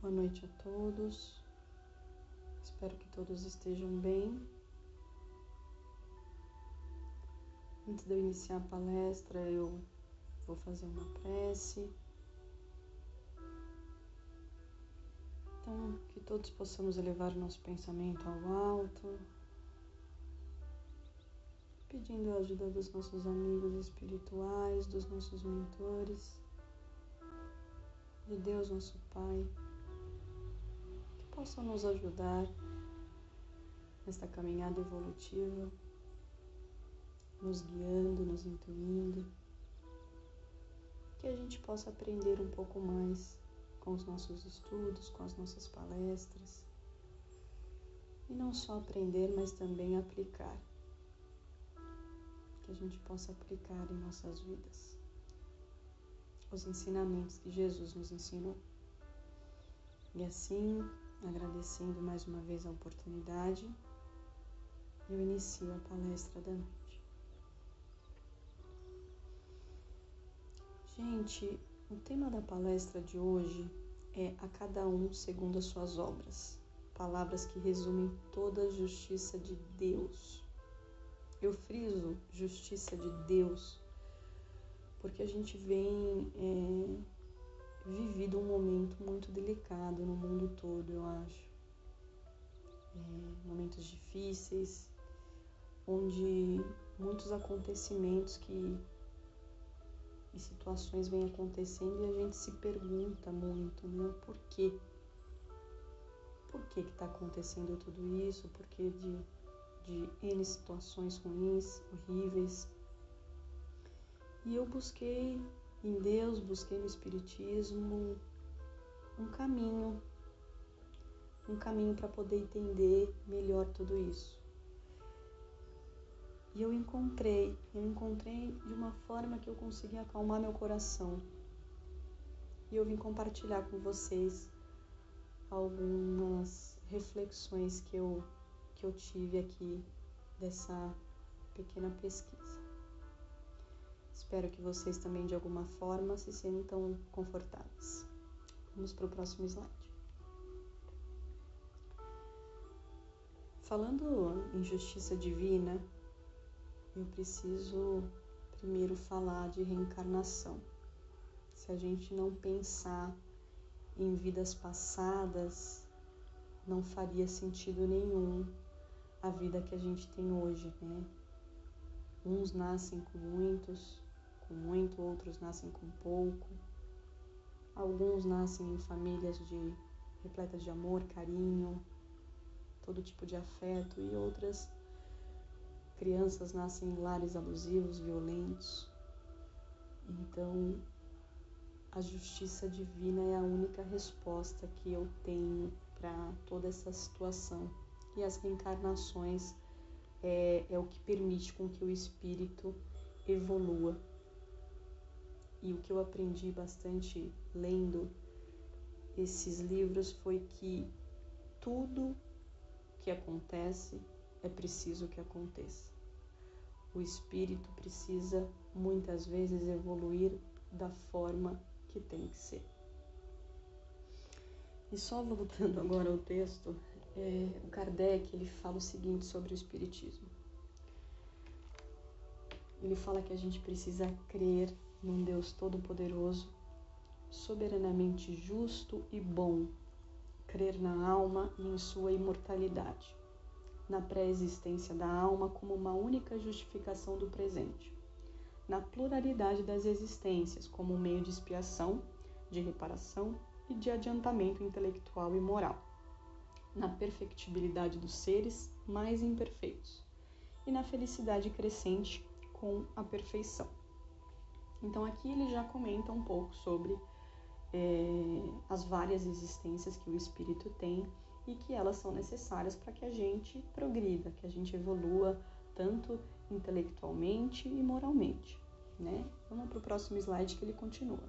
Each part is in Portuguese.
Boa noite a todos, espero que todos estejam bem. Antes de eu iniciar a palestra, eu vou fazer uma prece. Então, que todos possamos elevar nosso pensamento ao alto, pedindo a ajuda dos nossos amigos espirituais, dos nossos mentores, de Deus, nosso Pai, que possam nos ajudar nesta caminhada evolutiva, nos guiando, nos intuindo, que a gente possa aprender um pouco mais com os nossos estudos, com as nossas palestras, e não só aprender, mas também aplicar, que a gente possa aplicar em nossas vidas os ensinamentos que Jesus nos ensinou. E assim, agradecendo mais uma vez a oportunidade, eu inicio a palestra da noite. Gente, o tema da palestra de hoje é a cada um segundo as suas obras. Palavras que resumem toda a justiça de Deus. Eu friso justiça de Deus porque a gente vem vivido um momento muito delicado no mundo todo, eu acho. Momentos difíceis, onde muitos acontecimentos e situações vêm acontecendo e a gente se pergunta muito, né? Por quê? Por que está acontecendo tudo isso? Por que de N situações ruins, horríveis? E eu busquei em Deus, busquei no Espiritismo um caminho para poder entender melhor tudo isso. E eu encontrei de uma forma que eu consegui acalmar meu coração. E eu vim compartilhar com vocês algumas reflexões que eu tive aqui dessa pequena pesquisa. Espero que vocês também, de alguma forma, se sintam confortáveis. Vamos para o próximo slide. Falando em justiça divina, eu preciso primeiro falar de reencarnação. Se a gente não pensar em vidas passadas, não faria sentido nenhum a vida que a gente tem hoje, né? Uns nascem com muito, outros nascem com pouco. Alguns nascem em famílias repletas de amor, carinho, todo tipo de afeto, e outras crianças nascem em lares abusivos, violentos. Então, a justiça divina é a única resposta que eu tenho para toda essa situação. E as reencarnações é o que permite com que o espírito evolua. E o que eu aprendi bastante lendo esses livros foi que tudo que acontece é preciso que aconteça. O espírito precisa muitas vezes evoluir da forma que tem que ser. E só voltando agora ao texto, o Kardec ele fala o seguinte sobre o espiritismo. Ele fala que a gente precisa crer num Deus todo-poderoso, soberanamente justo e bom, crer na alma e em sua imortalidade, na pré-existência da alma como uma única justificação do presente, na pluralidade das existências como um meio de expiação, de reparação e de adiantamento intelectual e moral, na perfectibilidade dos seres mais imperfeitos e na felicidade crescente com a perfeição. Então aqui ele já comenta um pouco sobre as várias existências que o espírito tem e que elas são necessárias para que a gente progrida, que a gente evolua tanto intelectualmente e moralmente, né? Vamos para o próximo slide que ele continua.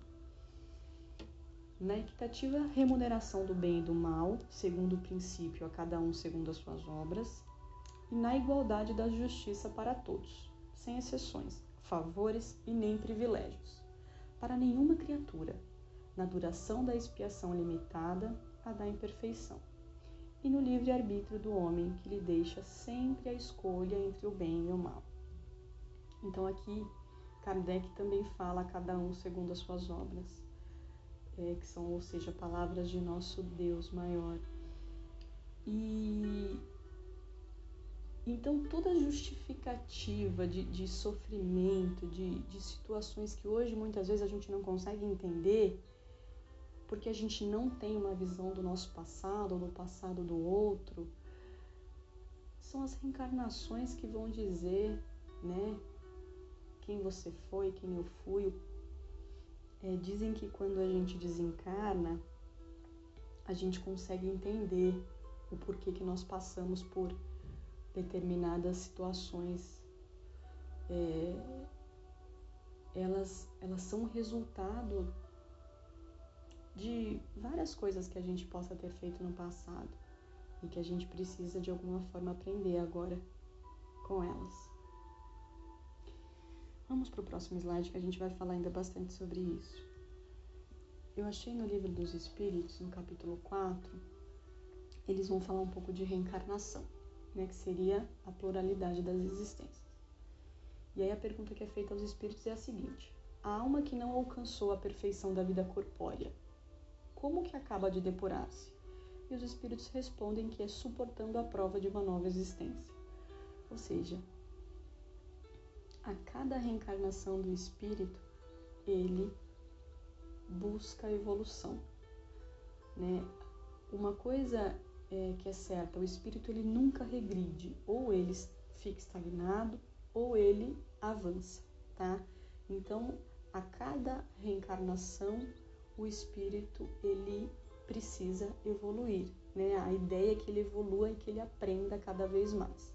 Na equitativa remuneração do bem e do mal, segundo o princípio a cada um segundo as suas obras, e na igualdade da justiça para todos, sem exceções, favores e nem privilégios, para nenhuma criatura, na duração da expiação limitada, a da imperfeição, e no livre-arbítrio do homem, que lhe deixa sempre a escolha entre o bem e o mal. Então aqui, Kardec também fala a cada um segundo as suas obras, que são, ou seja, palavras de nosso Deus maior. E então toda justificativa de sofrimento, de situações que hoje muitas vezes a gente não consegue entender, porque a gente não tem uma visão do nosso passado ou do passado do outro, são as reencarnações que vão dizer, né, quem você foi, quem eu fui. Dizem que quando a gente desencarna, a gente consegue entender o porquê que nós passamos por determinadas situações. Elas são resultado de várias coisas que a gente possa ter feito no passado e que a gente precisa de alguma forma aprender agora com elas. Vamos para o próximo slide, que a gente vai falar ainda bastante sobre isso. Eu achei no Livro dos Espíritos, no capítulo 4, eles vão falar um pouco de reencarnação, né, que seria a pluralidade das existências. E aí a pergunta que é feita aos espíritos é a seguinte: a alma que não alcançou a perfeição da vida corpórea, como que acaba de depurar-se? E os espíritos respondem que é suportando a prova de uma nova existência. Ou seja, a cada reencarnação do espírito, ele busca a evolução, né? Uma coisa que é certa, o espírito ele nunca regride, ou ele fica estagnado, ou ele avança, tá? Então, a cada reencarnação, o espírito ele precisa evoluir, né? A ideia é que ele evolua e que ele aprenda cada vez mais.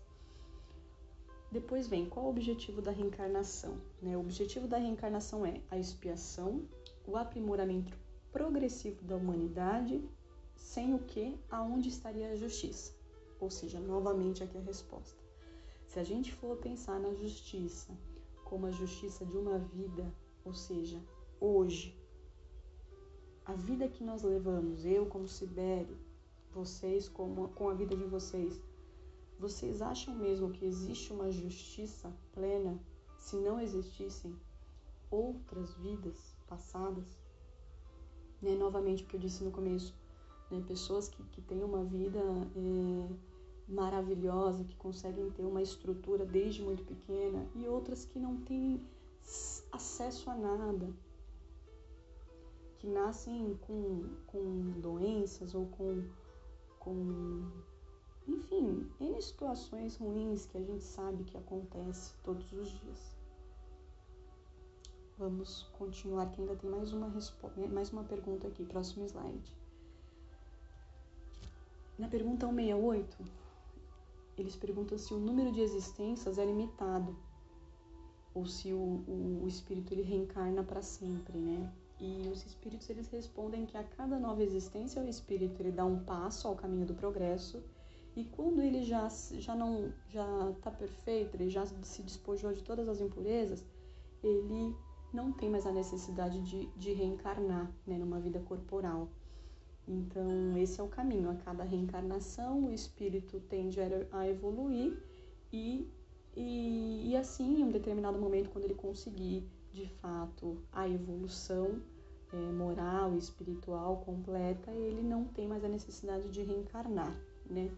Depois vem, qual o objetivo da reencarnação? Né? O objetivo da reencarnação é a expiação, o aprimoramento progressivo da humanidade, sem o que, aonde estaria a justiça? Ou seja, novamente aqui a resposta. Se a gente for pensar na justiça como a justiça de uma vida, ou seja, hoje, a vida que nós levamos, eu como Cibele, vocês com a vida de vocês acham mesmo que existe uma justiça plena se não existissem outras vidas passadas? Né? Novamente, o que eu disse no começo, né? Pessoas que têm uma vida maravilhosa, que conseguem ter uma estrutura desde muito pequena, e outras que não têm acesso a nada, que nascem com doenças ou enfim, N situações ruins que a gente sabe que acontece todos os dias. Vamos continuar, que ainda tem mais uma pergunta aqui, próximo slide. Na pergunta 168, eles perguntam se o número de existências é limitado, ou se o espírito ele reencarna para sempre, né? E os espíritos eles respondem que a cada nova existência, o espírito ele dá um passo ao caminho do progresso. E quando ele já está perfeito, ele já se despojou de todas as impurezas, ele não tem mais a necessidade de reencarnar, né, numa vida corporal. Então, esse é o caminho. A cada reencarnação, o espírito tende a evoluir e assim, em um determinado momento, quando ele conseguir, de fato, a evolução moral e espiritual completa, ele não tem mais a necessidade de reencarnar, né?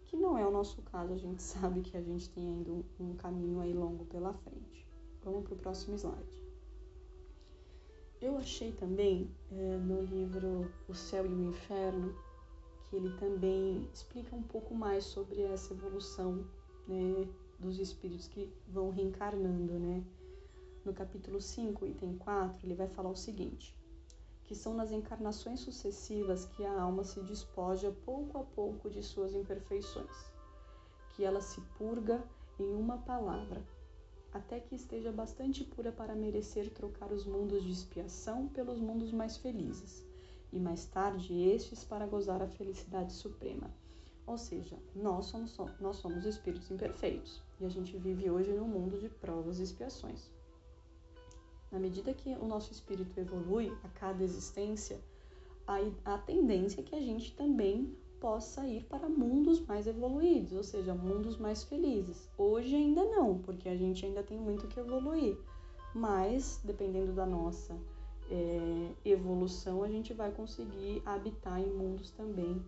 Que não é o nosso caso, a gente sabe que a gente tem ainda um caminho aí longo pela frente. Vamos para o próximo slide. Eu achei também no livro O Céu e o Inferno, que ele também explica um pouco mais sobre essa evolução, né, dos espíritos que vão reencarnando, né? No capítulo 5, item 4, ele vai falar o seguinte: que são nas encarnações sucessivas que a alma se despoja pouco a pouco de suas imperfeições, que ela se purga em uma palavra, até que esteja bastante pura para merecer trocar os mundos de expiação pelos mundos mais felizes, e mais tarde estes para gozar a felicidade suprema. Ou seja, nós somos espíritos imperfeitos, e a gente vive hoje num mundo de provas e expiações. Na medida que o nosso espírito evolui a cada existência, a tendência é que a gente também possa ir para mundos mais evoluídos, ou seja, mundos mais felizes. Hoje ainda não, porque a gente ainda tem muito que evoluir, mas dependendo da nossa evolução, a gente vai conseguir habitar em mundos também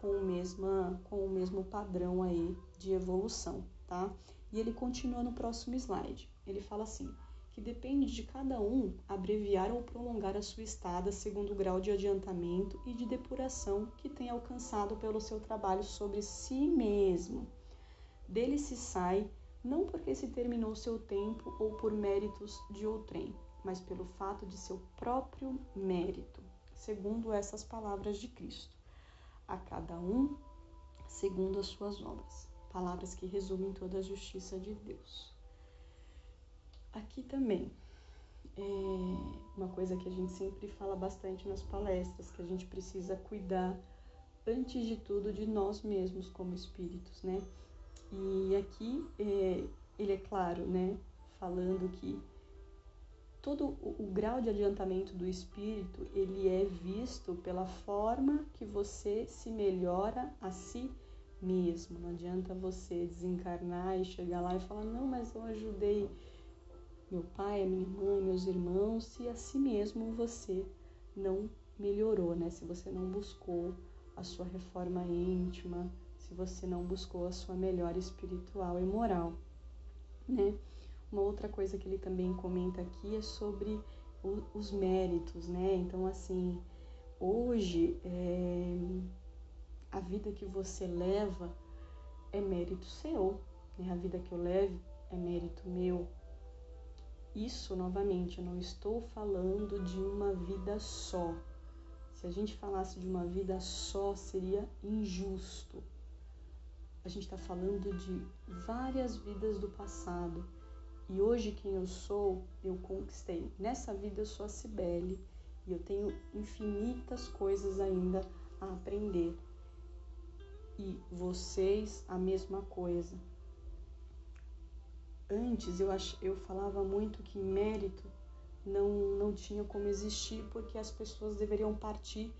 com o mesmo padrão aí de evolução, tá? E ele continua no próximo slide. Ele fala assim, que depende de cada um abreviar ou prolongar a sua estada segundo o grau de adiantamento e de depuração que tem alcançado pelo seu trabalho sobre si mesmo. Dele se sai, não porque se terminou seu tempo ou por méritos de outrem, mas pelo fato de seu próprio mérito, segundo essas palavras de Cristo. A cada um, segundo as suas obras. Palavras que resumem toda a justiça de Deus. Aqui também, uma coisa que a gente sempre fala bastante nas palestras, que a gente precisa cuidar, antes de tudo, de nós mesmos como espíritos, né? E aqui, ele é claro, né? Falando que todo o grau de adiantamento do espírito, ele é visto pela forma que você se melhora a si mesmo. Não adianta você desencarnar e chegar lá e falar, não, mas eu ajudei meu pai, a minha mãe, meus irmãos, se a si mesmo você não melhorou, né? Se você não buscou a sua reforma íntima, se você não buscou a sua melhora espiritual e moral, né? Uma outra coisa que ele também comenta aqui é sobre os méritos, né? Então, assim, hoje, a vida que você leva é mérito seu, né? A vida que eu levo é mérito meu. Isso, novamente, eu não estou falando de uma vida só. Se a gente falasse de uma vida só, seria injusto. A gente está falando de várias vidas do passado. E hoje quem eu sou, eu conquistei. Nessa vida eu sou a Cibele e eu tenho infinitas coisas ainda a aprender. E vocês, a mesma coisa. Antes eu falava muito que mérito não tinha como existir porque as pessoas deveriam partir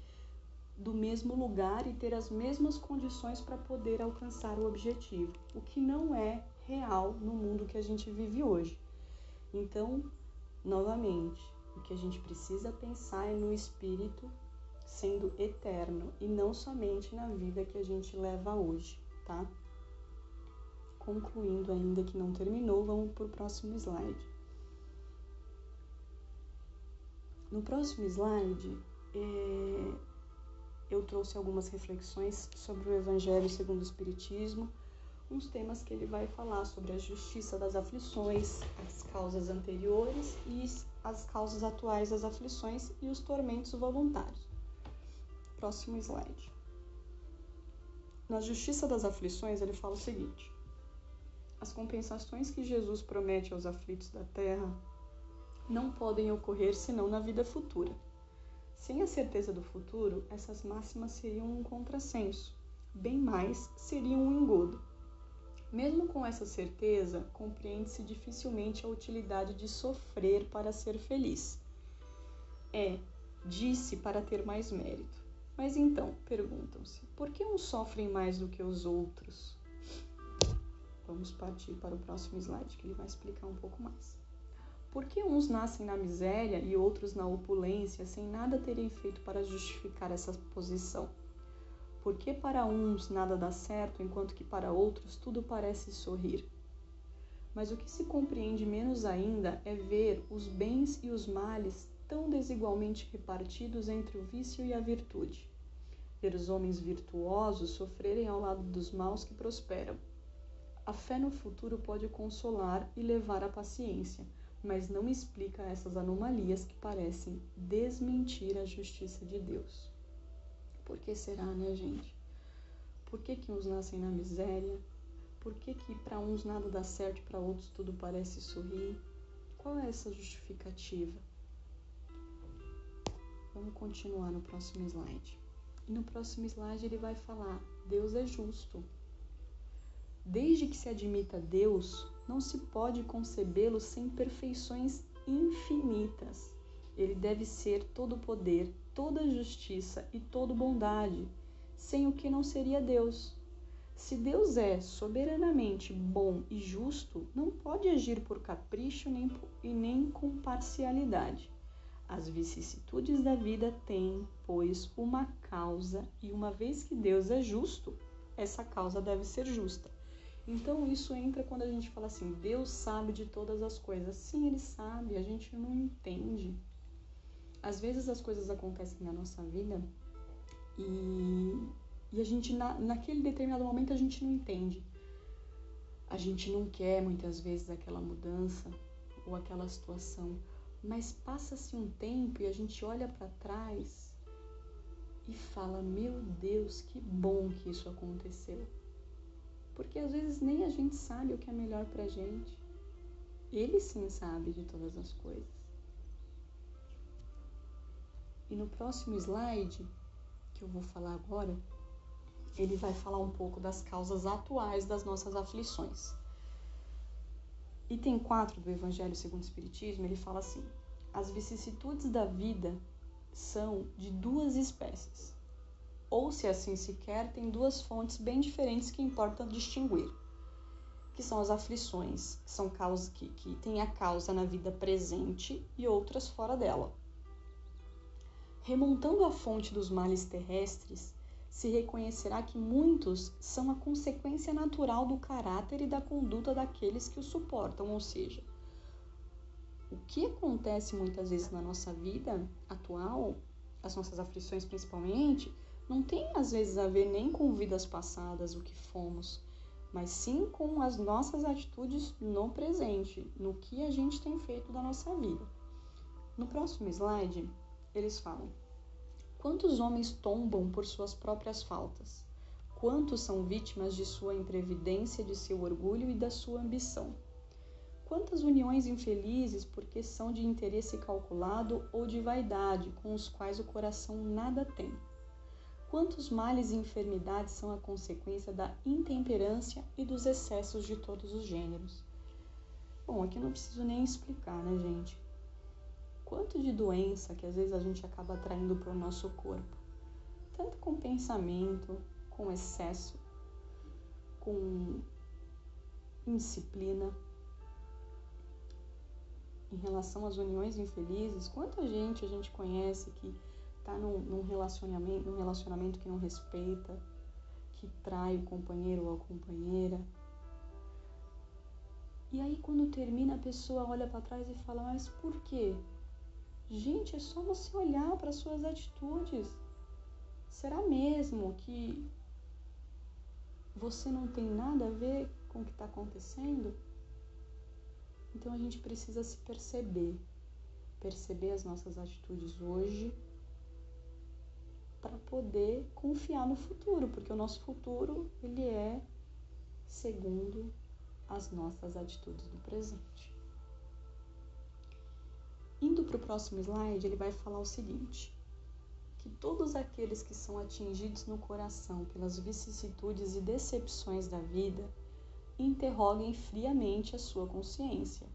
do mesmo lugar e ter as mesmas condições para poder alcançar o objetivo, o que não é real no mundo que a gente vive hoje. Então, novamente, o que a gente precisa pensar é no espírito sendo eterno e não somente na vida que a gente leva hoje, tá? Concluindo ainda que não terminou, vamos para o próximo slide. No próximo slide, eu trouxe algumas reflexões sobre o Evangelho segundo o Espiritismo, uns temas que ele vai falar sobre a justiça das aflições, as causas anteriores e as causas atuais das aflições e os tormentos voluntários. Próximo slide. Na justiça das aflições, ele fala o seguinte: as compensações que Jesus promete aos aflitos da terra não podem ocorrer senão na vida futura. Sem a certeza do futuro, essas máximas seriam um contrassenso, bem mais seriam um engodo. Mesmo com essa certeza, compreende-se dificilmente a utilidade de sofrer para ser feliz. Disse para ter mais mérito. Mas então, perguntam-se, por que uns sofrem mais do que os outros? Vamos partir para o próximo slide, que ele vai explicar um pouco mais. Por que uns nascem na miséria e outros na opulência, sem nada terem feito para justificar essa posição? Por que para uns nada dá certo, enquanto que para outros tudo parece sorrir? Mas o que se compreende menos ainda é ver os bens e os males tão desigualmente repartidos entre o vício e a virtude. Ver os homens virtuosos sofrerem ao lado dos maus que prosperam. A fé no futuro pode consolar e levar à paciência, mas não explica essas anomalias que parecem desmentir a justiça de Deus. Por que será, né, gente? Por que uns nascem na miséria? Por que para uns nada dá certo e para outros tudo parece sorrir? Qual é essa justificativa? Vamos continuar no próximo slide. E no próximo slide ele vai falar: Deus é justo. Desde que se admita Deus, não se pode concebê-lo sem perfeições infinitas. Ele deve ser todo poder, toda justiça e toda bondade, sem o que não seria Deus. Se Deus é soberanamente bom e justo, não pode agir por capricho e nem com parcialidade. As vicissitudes da vida têm, pois, uma causa, e uma vez que Deus é justo, essa causa deve ser justa. Então isso entra quando a gente fala assim, Deus sabe de todas as coisas. Sim, Ele sabe, a gente não entende. Às vezes as coisas acontecem na nossa vida e a gente, naquele determinado momento, a gente não entende. A gente não quer, muitas vezes, aquela mudança ou aquela situação. Mas passa-se um tempo e a gente olha para trás e fala, meu Deus, que bom que isso aconteceu. Porque às vezes nem a gente sabe o que é melhor pra gente. Ele sim sabe de todas as coisas. E no próximo slide, que eu vou falar agora, ele vai falar um pouco das causas atuais das nossas aflições. Item 4 do Evangelho segundo o Espiritismo, ele fala assim, as vicissitudes da vida são de duas espécies, ou se assim se quer, tem duas fontes bem diferentes que importa distinguir, que são as aflições, são causas que têm a causa na vida presente e outras fora dela. Remontando à fonte dos males terrestres, se reconhecerá que muitos são a consequência natural do caráter e da conduta daqueles que o suportam, ou seja, o que acontece muitas vezes na nossa vida atual, as nossas aflições principalmente, não tem às vezes a ver nem com vidas passadas, o que fomos, mas sim com as nossas atitudes no presente, no que a gente tem feito da nossa vida. No próximo slide, eles falam, quantos homens tombam por suas próprias faltas? Quantos são vítimas de sua imprevidência, de seu orgulho e da sua ambição? Quantas uniões infelizes porque são de interesse calculado ou de vaidade, com os quais o coração nada tem? Quantos males e enfermidades são a consequência da intemperância e dos excessos de todos os gêneros? Bom, aqui não preciso nem explicar, né, gente? Quanto de doença que às vezes a gente acaba atraindo para o nosso corpo, tanto com pensamento, com excesso, com indisciplina. Em relação às uniões infelizes, quanta gente a gente conhece que está num relacionamento que não respeita, que trai o companheiro ou a companheira. E aí quando termina a pessoa olha para trás e fala, mas por quê? Gente, é só você olhar para suas atitudes. Será mesmo que você não tem nada a ver com o que está acontecendo? Então a gente precisa se perceber as nossas atitudes hoje para poder confiar no futuro, porque o nosso futuro, ele é segundo as nossas atitudes do presente. Indo para o próximo slide, ele vai falar o seguinte, que todos aqueles que são atingidos no coração pelas vicissitudes e decepções da vida, interroguem friamente a sua consciência,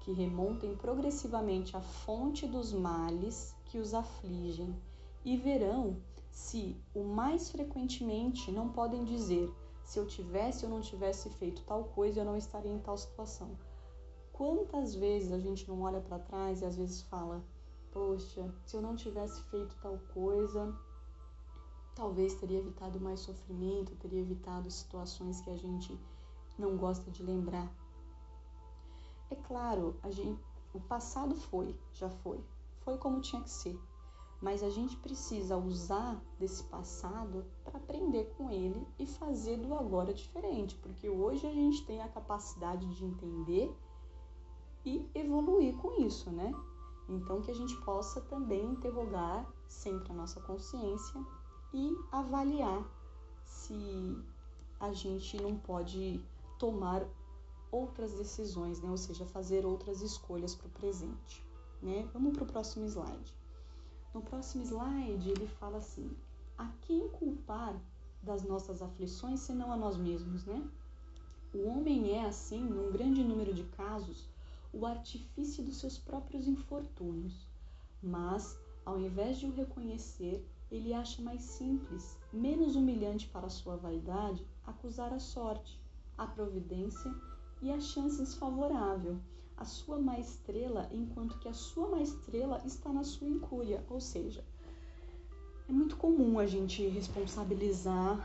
que remontem progressivamente à fonte dos males que os afligem e verão se, o mais frequentemente, não podem dizer, se eu tivesse ou não tivesse feito tal coisa, eu não estaria em tal situação. Quantas vezes a gente não olha para trás e às vezes fala, poxa, se eu não tivesse feito tal coisa, talvez teria evitado mais sofrimento, teria evitado situações que a gente não gosta de lembrar. É claro, o passado já foi como tinha que ser, mas a gente precisa usar desse passado para aprender com ele e fazer do agora diferente, porque hoje a gente tem a capacidade de entender e evoluir com isso, né? Então que a gente possa também interrogar sempre a nossa consciência e avaliar se a gente não pode tomar outras decisões, né? Ou seja, fazer outras escolhas para o presente, né? Vamos para o próximo slide. No próximo slide ele fala assim, a quem culpar das nossas aflições senão a nós mesmos, né? O homem é assim, num grande número de casos, o artifício dos seus próprios infortúnios. Mas, ao invés de o reconhecer, ele acha mais simples, menos humilhante para a sua vaidade, acusar a sorte, a providência e as chances favoráveis, a sua má estrela, enquanto que a sua má estrela está na sua incúria. Ou seja, é muito comum a gente responsabilizar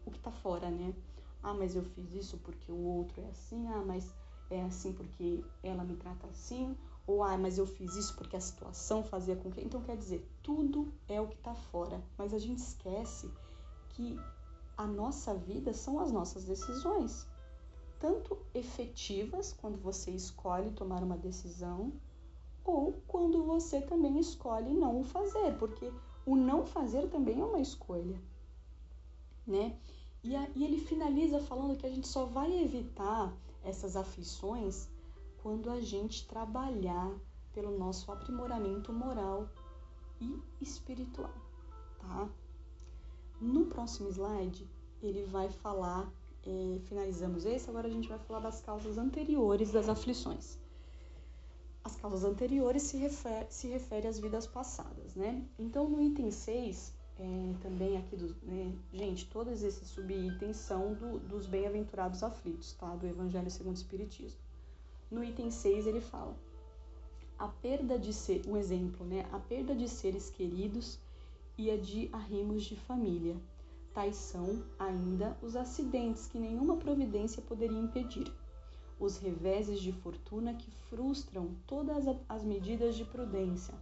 o que está fora, né? Ah, mas eu fiz isso porque o outro é assim. Ah, mas é assim porque ela me trata assim. Ou, ah, mas eu fiz isso porque a situação fazia com que... Então, quer dizer, tudo é o que está fora. Mas a gente esquece que a nossa vida são as nossas decisões. Tanto efetivas, quando você escolhe tomar uma decisão, ou quando você também escolhe não o fazer, porque o não fazer também é uma escolha, né? E ele finaliza falando que a gente só vai evitar essas aflições quando a gente trabalhar pelo nosso aprimoramento moral e espiritual, tá? No próximo slide, ele vai falar, finalizamos esse, agora a gente vai falar das causas anteriores das aflições. As causas anteriores se refere às vidas passadas, né? Então, no item 6, também aqui, gente, todos esses subitens são dos bem-aventurados aflitos, tá? Do Evangelho segundo o Espiritismo. No item 6, ele fala, a perda de um exemplo, né? A perda de seres queridos e a de arrimos de família. Tais são, ainda, os acidentes que nenhuma providência poderia impedir. Os reveses de fortuna que frustram todas as medidas de prudência,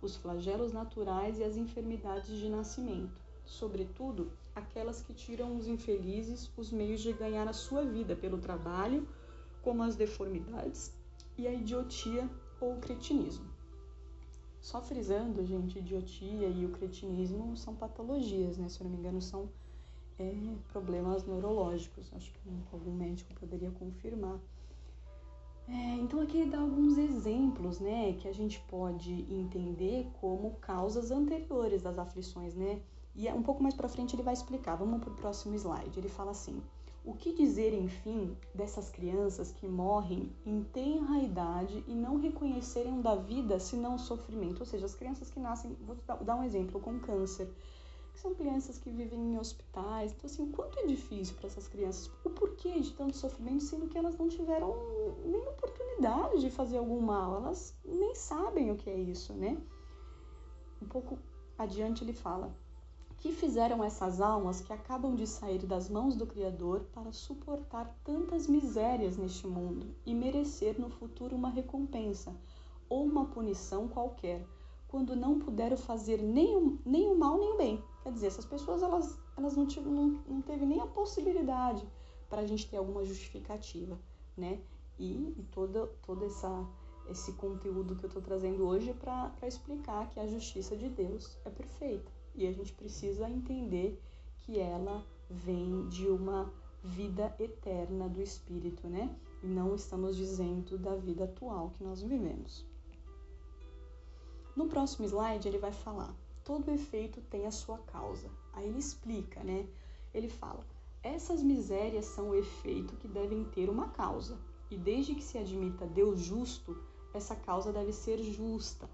os flagelos naturais e as enfermidades de nascimento, sobretudo aquelas que tiram os infelizes os meios de ganhar a sua vida pelo trabalho, como as deformidades e a idiotia ou o cretinismo. Só frisando, gente, idiotia e o cretinismo são patologias, né? Se eu não me engano, são problemas neurológicos. Acho que algum médico poderia confirmar. Então aqui ele dá alguns exemplos, né, que a gente pode entender como causas anteriores das aflições, né? E um pouco mais para frente ele vai explicar. Vamos para o próximo slide. Ele fala assim: o que dizer, enfim, dessas crianças que morrem em tenra idade e não reconhecerem da vida senão o sofrimento? Ou seja, as crianças que nascem, vou dar um exemplo, com câncer, que são crianças que vivem em hospitais. Então, assim, o quanto é difícil para essas crianças, o porquê de tanto sofrimento, sendo que elas não tiveram nem oportunidade de fazer algum mal, elas nem sabem o que é isso, né? Um pouco adiante ele fala: que fizeram essas almas que acabam de sair das mãos do Criador para suportar tantas misérias neste mundo e merecer no futuro uma recompensa ou uma punição qualquer, quando não puderam fazer nem o mal nem o bem? Quer dizer, essas pessoas elas não teve nem a possibilidade para a gente ter alguma justificativa, né? E todo esse conteúdo que eu estou trazendo hoje é para explicar que a justiça de Deus é perfeita. E a gente precisa entender que ela vem de uma vida eterna do Espírito, né? E não estamos dizendo da vida atual que nós vivemos. No próximo slide ele vai falar: todo efeito tem a sua causa. Aí ele explica, né? Ele fala: essas misérias são o efeito que devem ter uma causa. E desde que se admita Deus justo, essa causa deve ser justa.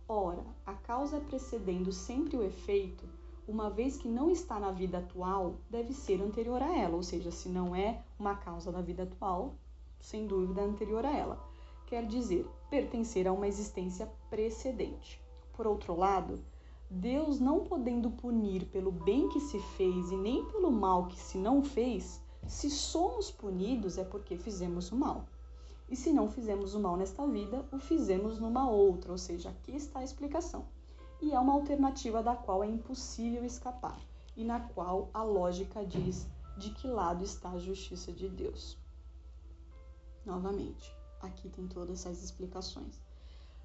Ora, a causa precedendo sempre o efeito, uma vez que não está na vida atual, deve ser anterior a ela. Ou seja, se não é uma causa da vida atual, sem dúvida anterior a ela. Quer dizer, pertencer a uma existência precedente. Por outro lado, Deus, não podendo punir pelo bem que se fez e nem pelo mal que se não fez, se somos punidos é porque fizemos o mal. E se não fizemos o mal nesta vida, o fizemos numa outra, ou seja, aqui está a explicação. E é uma alternativa da qual é impossível escapar, e na qual a lógica diz de que lado está a justiça de Deus. Novamente, aqui tem todas essas explicações.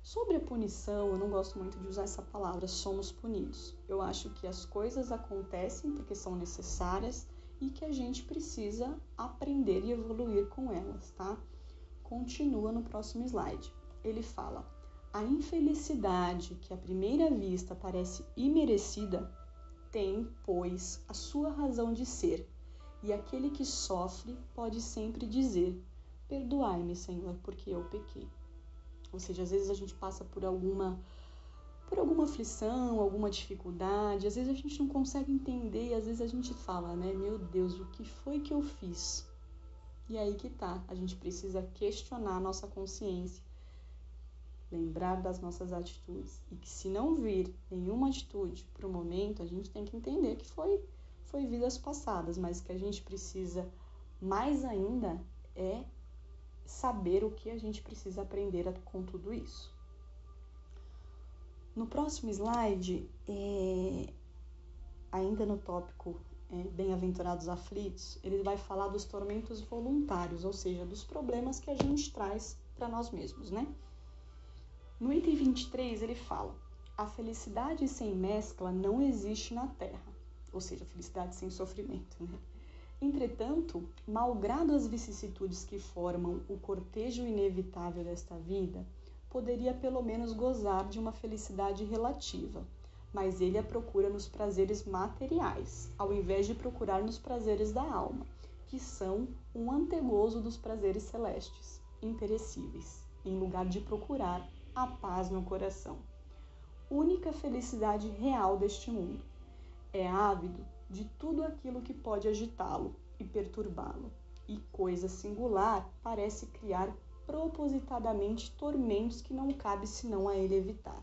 Sobre a punição, eu não gosto muito de usar essa palavra, somos punidos. Eu acho que as coisas acontecem porque são necessárias e que a gente precisa aprender e evoluir com elas, tá? Continua no próximo slide. Ele fala: a infelicidade que à primeira vista parece imerecida tem, pois, a sua razão de ser, e aquele que sofre pode sempre dizer: perdoai-me, Senhor, porque eu pequei. Ou seja, às vezes a gente passa por alguma aflição, alguma dificuldade, às vezes a gente não consegue entender e às vezes a gente fala, né? Meu Deus, o que foi que eu fiz? E aí que tá, a gente precisa questionar a nossa consciência, lembrar das nossas atitudes e que se não vir nenhuma atitude pro momento, a gente tem que entender que foi vidas passadas, mas que a gente precisa mais ainda é saber o que a gente precisa aprender com tudo isso. No próximo slide, ainda no tópico Bem-aventurados aflitos, ele vai falar dos tormentos voluntários, ou seja, dos problemas que a gente traz para nós mesmos, né? No item 23, ele fala: a felicidade sem mescla não existe na Terra, ou seja, felicidade sem sofrimento, né? Entretanto, malgrado as vicissitudes que formam o cortejo inevitável desta vida, poderia pelo menos gozar de uma felicidade relativa, mas ele a procura nos prazeres materiais, ao invés de procurar nos prazeres da alma, que são um antegozo dos prazeres celestes, imperecíveis, em lugar de procurar a paz no coração. Única felicidade real deste mundo. É ávido de tudo aquilo que pode agitá-lo e perturbá-lo, e coisa singular parece criar propositadamente tormentos que não cabe senão a ele evitar.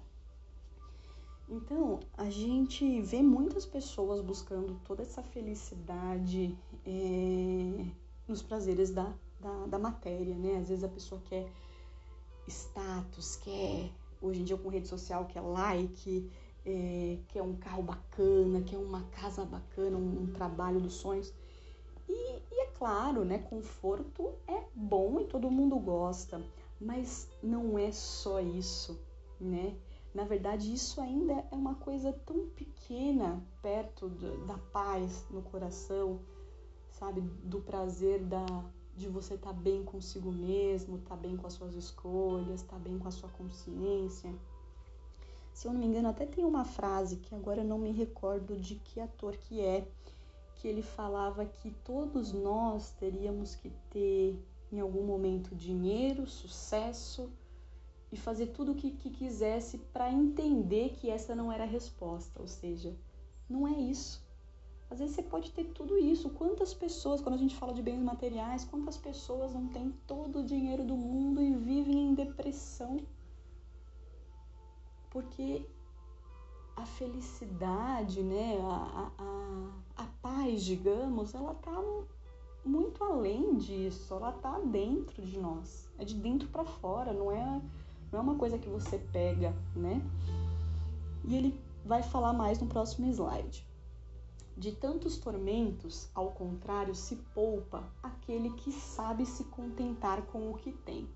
Então, a gente vê muitas pessoas buscando toda essa felicidade nos prazeres da matéria, né? Às vezes a pessoa quer status, quer, hoje em dia com rede social, quer like, quer um carro bacana, quer uma casa bacana, um trabalho dos sonhos. E é claro, né, conforto é bom e todo mundo gosta, mas não é só isso, né? Na verdade, isso ainda é uma coisa tão pequena perto da paz no coração, sabe? Do prazer de você estar bem consigo mesmo, estar bem com as suas escolhas, estar bem com a sua consciência. Se eu não me engano, até tem uma frase que agora eu não me recordo de que ator que ele falava que todos nós teríamos que ter, em algum momento, dinheiro, sucesso e fazer tudo o que quisesse para entender que essa não era a resposta. Ou seja, não é isso. Às vezes você pode ter tudo isso. Quantas pessoas, quando a gente fala de bens materiais, quantas pessoas não têm todo o dinheiro do mundo e vivem em depressão? Porque a felicidade, né, a paz, digamos, ela tá muito além disso, ela tá dentro de nós, é de dentro para fora, não é uma coisa que você pega, né? E ele vai falar mais no próximo slide. De tantos tormentos, ao contrário, se poupa aquele que sabe se contentar com o que tem,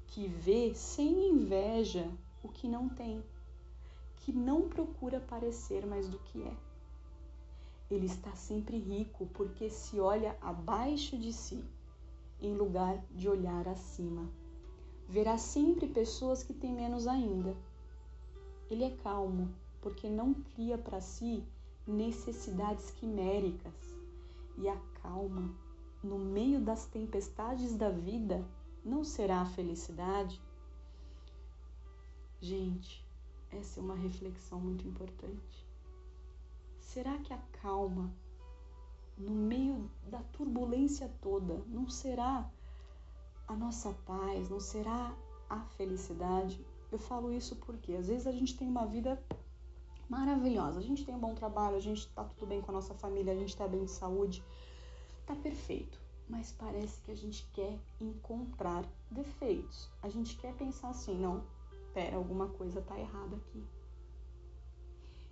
que vê sem inveja o que não tem, que não procura parecer mais do que é. Ele está sempre rico porque se olha abaixo de si, em lugar de olhar acima. Verá sempre pessoas que têm menos ainda. Ele é calmo porque não cria para si necessidades quiméricas. E a calma, no meio das tempestades da vida, não será a felicidade? Gente, essa é uma reflexão muito importante. Será que a calma, no meio da turbulência toda, não será a nossa paz, não será a felicidade? Eu falo isso porque às vezes a gente tem uma vida maravilhosa, a gente tem um bom trabalho, a gente tá tudo bem com a nossa família, a gente tá bem de saúde, tá perfeito. Mas parece que a gente quer encontrar defeitos. A gente quer pensar assim, não, pera, alguma coisa tá errada aqui.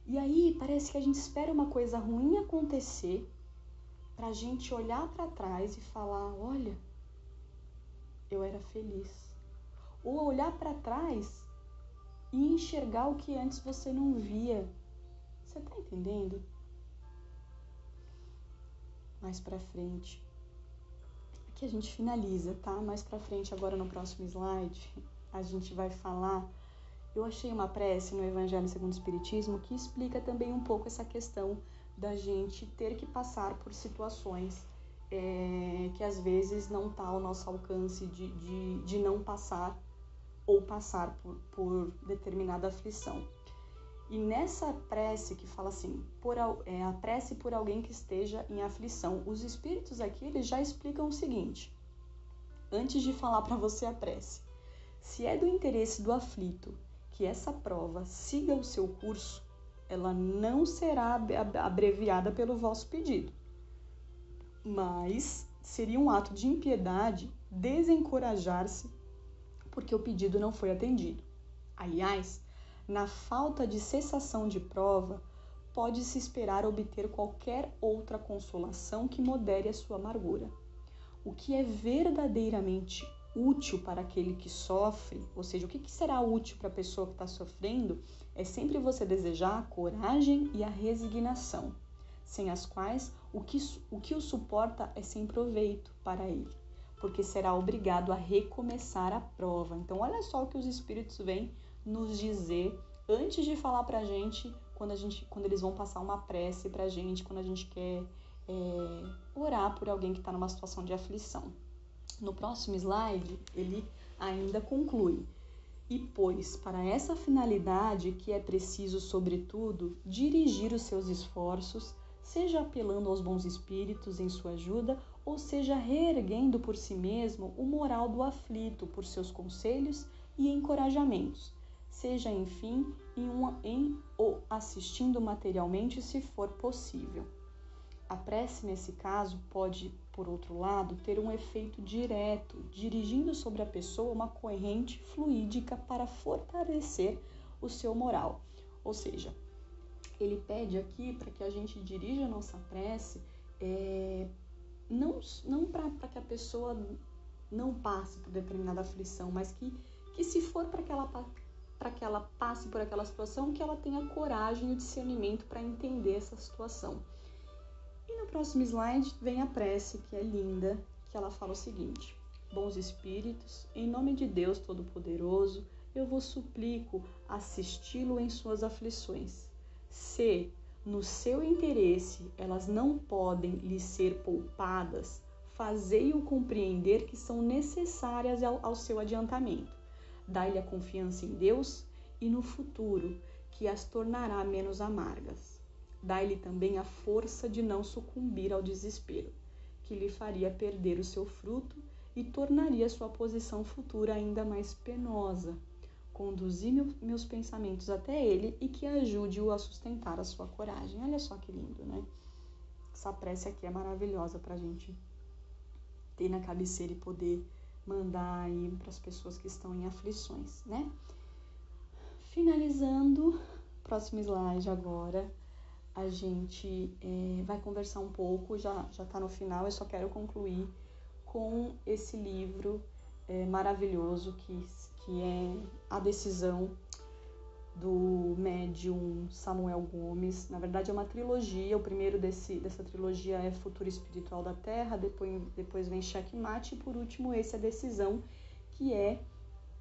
E aí parece que a gente espera uma coisa ruim acontecer pra gente olhar pra trás e falar, olha, eu era feliz. Ou olhar pra trás e enxergar o que antes você não via. Você tá entendendo? Mais pra frente. Aqui a gente finaliza, tá? Mais pra frente, agora no próximo slide, a gente vai falar. Eu achei uma prece no Evangelho segundo o Espiritismo que explica também um pouco essa questão da gente ter que passar por situações que às vezes não está ao nosso alcance de não passar ou passar por determinada aflição. E nessa prece que fala assim, a prece por alguém que esteja em aflição, os espíritos aqui eles já explicam o seguinte, antes de falar para você a prece. Se é do interesse do aflito que essa prova siga o seu curso, ela não será abreviada pelo vosso pedido. Mas seria um ato de impiedade desencorajar-se porque o pedido não foi atendido. Aliás, na falta de cessação de prova, pode-se esperar obter qualquer outra consolação que modere a sua amargura. O que é verdadeiramente útil para aquele que sofre, ou seja, o que será útil para a pessoa que está sofrendo, é sempre você desejar a coragem e a resignação, sem as quais o que o suporta é sem proveito para ele, porque será obrigado a recomeçar a prova. Então, olha só o que os espíritos vêm nos dizer antes de falar para a gente, quando eles vão passar uma prece para a gente, quando a gente quer orar por alguém que está numa situação de aflição. No próximo slide, ele ainda conclui. E pois, para essa finalidade que é preciso, sobretudo, dirigir os seus esforços, seja apelando aos bons espíritos em sua ajuda, ou seja reerguendo por si mesmo o moral do aflito por seus conselhos e encorajamentos, seja, enfim, ou assistindo materialmente, se for possível. A prece, nesse caso, pode, por outro lado, ter um efeito direto, dirigindo sobre a pessoa uma corrente fluídica para fortalecer o seu moral. Ou seja, ele pede aqui para que a gente dirija a nossa prece, não para que a pessoa não passe por determinada aflição, mas que se for para que ela passe por aquela situação, que ela tenha coragem e o discernimento para entender essa situação. E no próximo slide vem a prece, que é linda, que ela fala o seguinte: bons espíritos, em nome de Deus Todo-Poderoso, eu vos suplico assisti-lo em suas aflições. Se, no seu interesse, elas não podem lhe ser poupadas, fazei-o compreender que são necessárias ao seu adiantamento. Dai-lhe a confiança em Deus e no futuro, que as tornará menos amargas. Dai-lhe também a força de não sucumbir ao desespero, que lhe faria perder o seu fruto e tornaria sua posição futura ainda mais penosa. Conduzi meus pensamentos até ele e que ajude-o a sustentar a sua coragem. Olha só que lindo, né? Essa prece aqui é maravilhosa para a gente ter na cabeceira e poder mandar aí para as pessoas que estão em aflições, né? Finalizando, próximo slide agora, a gente vai conversar um pouco, já está no final, eu só quero concluir com esse livro maravilhoso que é A Decisão, do médium Samuel Gomes. Na verdade é uma trilogia, o primeiro dessa trilogia é Futuro Espiritual da Terra, depois vem Checkmate e por último esse A Decisão, que é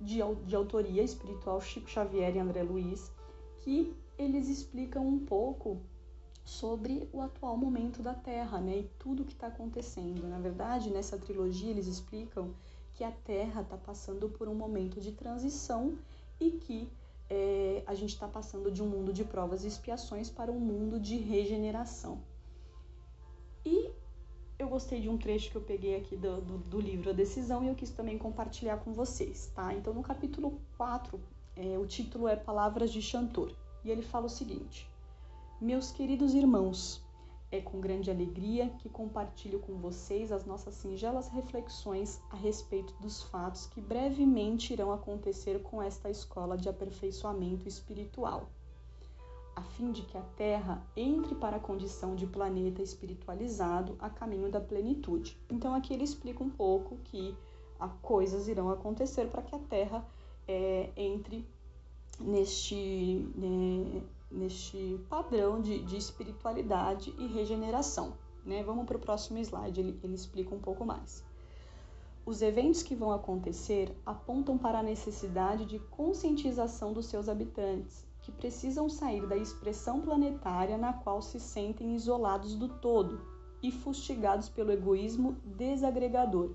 de autoria espiritual Chico Xavier e André Luiz, que eles explicam um pouco sobre o atual momento da Terra, né, e tudo o que está acontecendo. Na verdade, nessa trilogia eles explicam que a Terra está passando por um momento de transição e que a gente está passando de um mundo de provas e expiações para um mundo de regeneração. E eu gostei de um trecho que eu peguei aqui do livro A Decisão e eu quis também compartilhar com vocês, tá? Então, no capítulo 4, o título é Palavras de Chantor, e ele fala o seguinte: meus queridos irmãos, é com grande alegria que compartilho com vocês as nossas singelas reflexões a respeito dos fatos que brevemente irão acontecer com esta escola de aperfeiçoamento espiritual, a fim de que a Terra entre para a condição de planeta espiritualizado a caminho da plenitude. Então aqui ele explica um pouco que coisas irão acontecer para que a Terra entre neste padrão de espiritualidade e regeneração, né? Vamos para o próximo slide, ele explica um pouco mais. Os eventos que vão acontecer apontam para a necessidade de conscientização dos seus habitantes, que precisam sair da expressão planetária na qual se sentem isolados do todo e fustigados pelo egoísmo desagregador,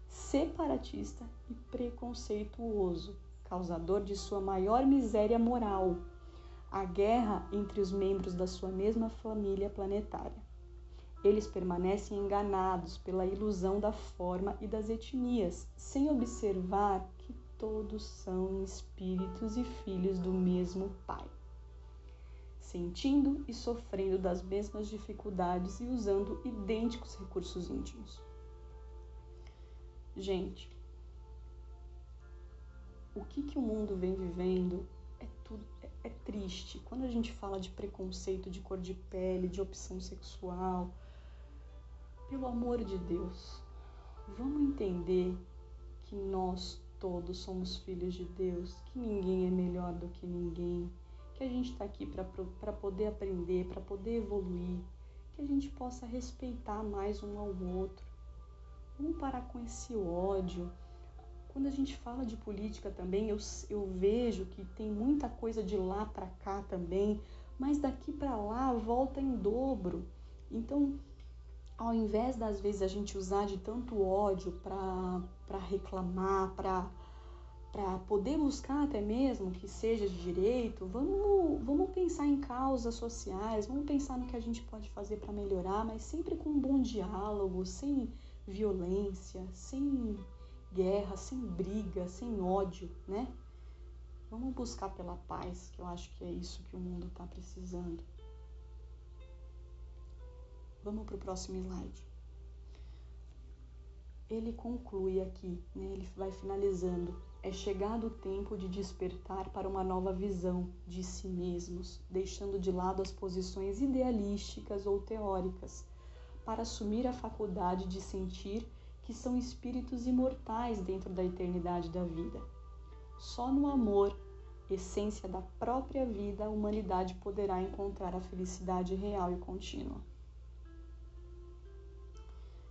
separatista e preconceituoso, causador de sua maior miséria moral, a guerra entre os membros da sua mesma família planetária. Eles permanecem enganados pela ilusão da forma e das etnias, sem observar que todos são espíritos e filhos do mesmo Pai, sentindo e sofrendo das mesmas dificuldades e usando idênticos recursos íntimos. Gente, o que o mundo vem vivendo é triste. Quando a gente fala de preconceito, de cor de pele, de opção sexual, pelo amor de Deus, vamos entender que nós todos somos filhos de Deus, que ninguém é melhor do que ninguém, que a gente está aqui para poder aprender, para poder evoluir, que a gente possa respeitar mais um ao outro. Vamos parar com esse ódio. Quando a gente fala de política também, eu vejo que tem muita coisa de lá para cá também, mas daqui para lá volta em dobro. Então, ao invés das vezes a gente usar de tanto ódio para reclamar, para poder buscar até mesmo que seja de direito, vamos pensar em causas sociais, vamos pensar no que a gente pode fazer para melhorar, mas sempre com um bom diálogo, sem violência, sem guerra, sem briga, sem ódio, né? Vamos buscar pela paz, que eu acho que é isso que o mundo está precisando. Vamos para o próximo slide. Ele conclui aqui, né? Ele vai finalizando. É chegado o tempo de despertar para uma nova visão de si mesmos, deixando de lado as posições idealísticas ou teóricas, para assumir a faculdade de sentir que são espíritos imortais dentro da eternidade da vida. Só no amor, essência da própria vida, a humanidade poderá encontrar a felicidade real e contínua.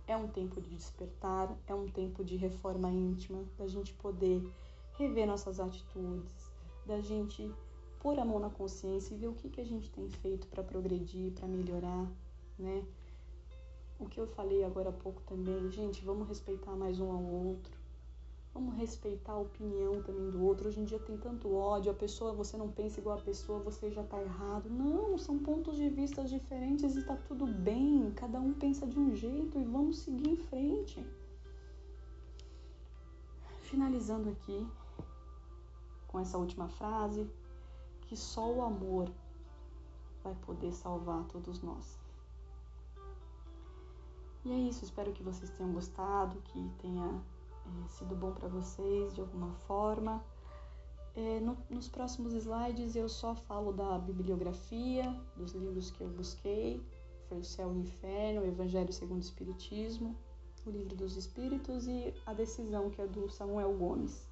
É um tempo de despertar, é um tempo de reforma íntima, da gente poder rever nossas atitudes, da gente pôr a mão na consciência e ver o que a gente tem feito para progredir, para melhorar, né? O que eu falei agora há pouco também, gente, vamos respeitar mais um ao outro, vamos respeitar a opinião também do outro. Hoje em dia tem tanto ódio, você não pensa igual a pessoa, você já tá errado. Não, são pontos de vista diferentes e tá tudo bem, cada um pensa de um jeito e vamos seguir em frente. Finalizando aqui com essa última frase, que só o amor vai poder salvar todos nós. E é isso, espero que vocês tenham gostado, que tenha sido bom para vocês de alguma forma. Nos próximos slides eu só falo da bibliografia, dos livros que eu busquei. Foi O Céu e o Inferno, o Evangelho segundo o Espiritismo, o Livro dos Espíritos e A Decisão, que é do Samuel Gomes.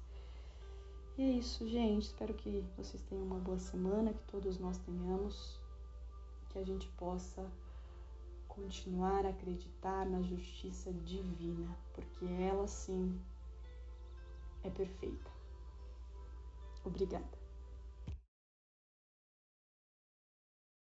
E é isso, gente. Espero que vocês tenham uma boa semana, que todos nós tenhamos, que a gente possa continuar a acreditar na justiça divina, porque ela sim é perfeita. Obrigada.